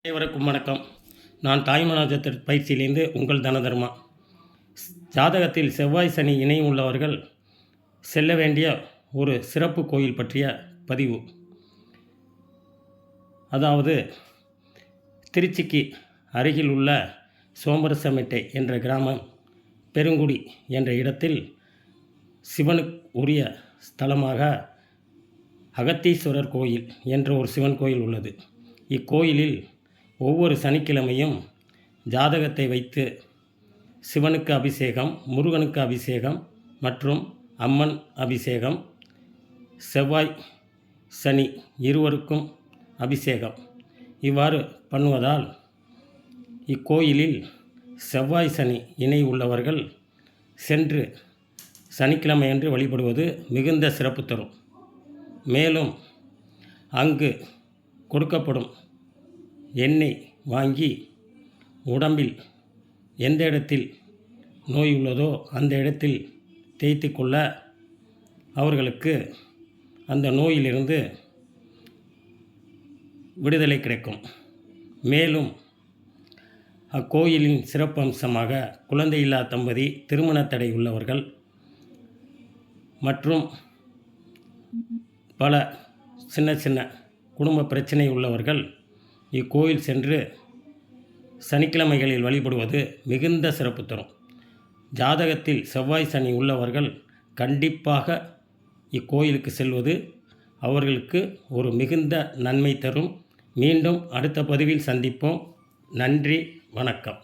அனைவருக்கும் வணக்கம். நான் தாய்மனாஜத்தின் பயிற்சியிலிருந்து உங்கள் தனதர்மா. ஜாதகத்தில் செவ்வாய் சனி இணை உள்ளவர்கள் செல்ல வேண்டிய ஒரு சிறப்பு கோயில் பற்றிய பதிவு. அதாவது திருச்சிக்கு அருகில் உள்ள சோமரசமெட்டை என்ற கிராமம் பெருங்குடி என்ற இடத்தில் சிவனுக்கு உரிய ஸ்தலமாக அகத்தீஸ்வரர் கோயில் என்ற ஒரு சிவன் கோயில் உள்ளது. இக்கோயிலில் ஒவ்வொரு சனிக்கிழமையும் ஜாதகத்தை வைத்து சிவனுக்கு அபிஷேகம், முருகனுக்கு அபிஷேகம் மற்றும் அம்மன் அபிஷேகம், செவ்வாய் சனி இருவருக்கும் அபிஷேகம் இவ்வாறு பண்ணுவதால் இக்கோயிலில் செவ்வாய் சனி இணை உள்ளவர்கள் சென்று சனிக்கிழமையன்று வழிபடுவது மிகுந்த சிறப்பு தரும். மேலும் அங்கு கொடுக்கப்படும் எண்ணெய் வாங்கி உடம்பில் எந்த இடத்தில் நோய் உள்ளதோ அந்த இடத்தில் தேய்த்து கொள்ள அவர்களுக்கு அந்த நோயிலிருந்து விடுதலை கிடைக்கும். மேலும் அக்கோயிலின் சிறப்பம்சமாக குழந்தையில்லா தம்பதி, திருமண தடை உள்ளவர்கள் மற்றும் பல சின்ன சின்ன குடும்ப பிரச்சனை உள்ளவர்கள் இக்கோயில் சென்று சனிக்கிழமைகளில் வழிபடுவது மிகுந்த சிறப்பு தரும். ஜாதகத்தில் செவ்வாய் சனி உள்ளவர்கள் கண்டிப்பாக இக்கோயிலுக்கு செல்வது அவர்களுக்கு ஒரு மிகுந்த நன்மை தரும். மீண்டும் அடுத்த பதிவில் சந்திப்போம். நன்றி, வணக்கம்.